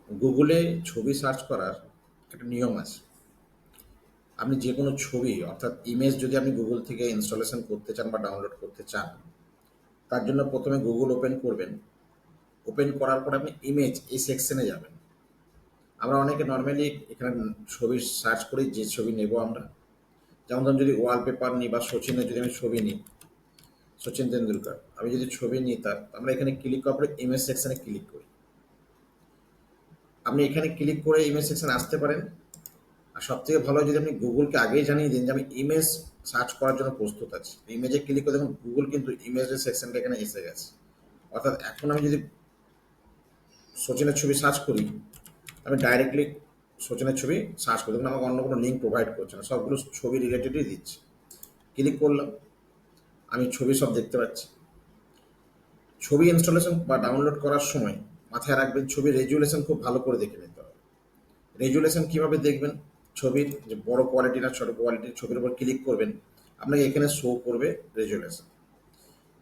গুগলে ছবি সার্চ করার একটা নিয়ম আছে। আপনি যে কোনো ছবি অর্থাৎ ইমেজ যদি আপনি গুগল থেকে ইনস্টলেশন করতে চান বা ডাউনলোড করতে চান, তার জন্য প্রথমে গুগল ওপেন করবেন। ওপেন করার পর আপনি ইমেজ এই সেকশনে যাবেন। আমরা অনেকে নর্মালি এখানে ছবি সার্চ করি যে ছবি নেব আমরা। যেমন ধরুন যদি ওয়ালপেপার নিই বা সচিনের যদি আমি ছবি নিই, সচিন তেন্ডুলকার, আমি যদি ছবি নিই তার, আমরা এখানে ক্লিক করার পরে ইমেজ সেকশনে ক্লিক করি। আপনি এখানে ক্লিক করে ইমেজ সেকশন আসতে পারেন। আর সবথেকে ভালো হয় যদি আপনি গুগলকে আগেই জানিয়ে দিন যে আমি ইমেজ সার্চ করার জন্য প্রস্তুত আছি। ইমেজে ক্লিক করে দেখুন গুগল কিন্তু ইমেজের সেকশনটা এখানে এসে গেছে। অর্থাৎ এখন আমি যদি সচিনের ছবি সার্চ করি, আমি ডাইরেক্টলি সচিনের ছবি সার্চ করি, দেখুন আমাকে অন্য কোনো লিঙ্ক প্রোভাইড করছে না, সবগুলো ছবি রিলেটেডই দিচ্ছে। ক্লিক করলাম, আমি ছবি সব দেখতে পাচ্ছি। ছবি ইনস্টলেশন বা ডাউনলোড করার সময় মাথায় রাখবেন ছবির রেজুলেশন খুব ভালো করে দেখে নিতে হবে। রেজুলেশন কীভাবে দেখবেন? ছবির যে বড় কোয়ালিটি না ছোটো কোয়ালিটির ছবির উপর ক্লিক করবেন, আপনাকে এখানে শো করবে রেজুলেশন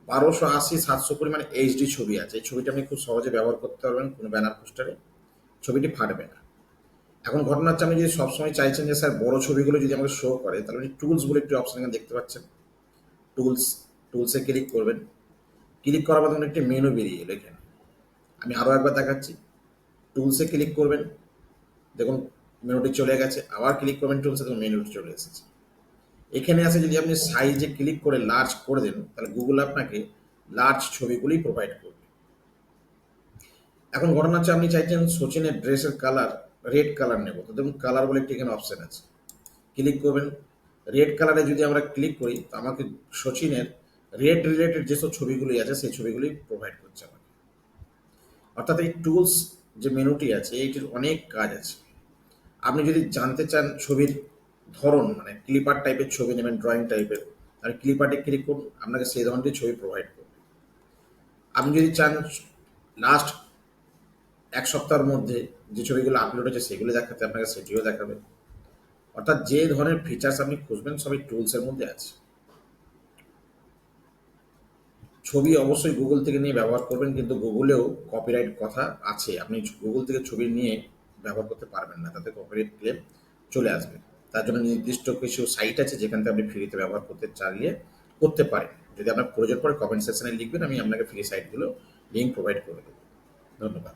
1280 পরিমাণে এইচডি ছবি আছে। এই ছবিটা আপনি খুব সহজে ব্যবহার করতে পারবেন কোনো ব্যানার পোস্টারে, ছবিটি ফাটবে না। এখন ঘটনা হচ্ছে আপনি যদি সবসময় চাইছেন যে স্যার বড় ছবিগুলো যদি আমাকে শো করে, তাহলে আপনি টুলস বলে একটি অপশন এখানে দেখতে পাচ্ছেন। টুলস, টুলসে ক্লিক করবেন। ক্লিক করার পর দেখুন একটি মেনু বেরিয়ে এলো এখানে। আমি আরও একবার দেখাচ্ছি। টুলসে ক্লিক করবেন, দেখুন মেনুটি চলে গেছে। আবার ক্লিক করবেন টুলসে, দেখুন মেনুটি চলে এসেছে। এখানে আছে যদি আপনি সাইজে ক্লিক করে লার্জ করে দেন, তাহলে গুগল আপনাকে লার্জ ছবিগুলি প্রোভাইড করবে। এখন ঘটনা হচ্ছে আপনি চাইছেন সচিনের ড্রেসের কালার রেড কালার নেব, তো দেখুন কালার বলে একটি এখানে অপশান আছে। ক্লিক করবেন। রেড কালারে যদি আমরা ক্লিক করি, তো আমাকে সচিনের রেড রিলেটেড যেসব ছবিগুলি আছে সেই ছবিগুলি প্রোভাইড করছে আমাকে। অর্থাৎ এই টুলস যে মেনুটি আছে এইটির অনেক কাজ আছে। আপনি যদি জানতে চান ছবির ধরন, মানে ক্লিপার টাইপের ছবি নেবেন, ড্রয়িং টাইপের, আর ক্লিপারে ক্লিক করুন, আপনাকে সেই ধরনের ছবি প্রোভাইড করবে। আপনি যদি চান লাস্ট এক সপ্তাহের মধ্যে যে ছবিগুলো আপলোড হয়েছে সেগুলো দেখাতে, আপনাকে সেটিও দেখাবে। অর্থাৎ যে ধরনের ফিচার্স আপনি খুঁজবেন সবই টুলসের মধ্যে আছে। ছবি অবশ্যই গুগল থেকে নিয়ে ব্যবহার করবেন, কিন্তু গুগলেও কপিরাইট কথা আছে। আপনি গুগল থেকে ছবি নিয়ে ব্যবহার করতে পারবেন না, তাতে কপিরাইট ক্লেম চলে আসবে। তার জন্য নির্দিষ্ট কিছু সাইট আছে যেখান থেকে আপনি ফ্রিতে ব্যবহার করতে চাইলে করতে পারেন। যদি আপনার প্রয়োজন পড়ে কমেন্ট সেকশনে লিখবেন, আমি আপনাকে ফ্রি সাইটগুলো লিঙ্ক প্রোভাইড করে দেবো। ধন্যবাদ।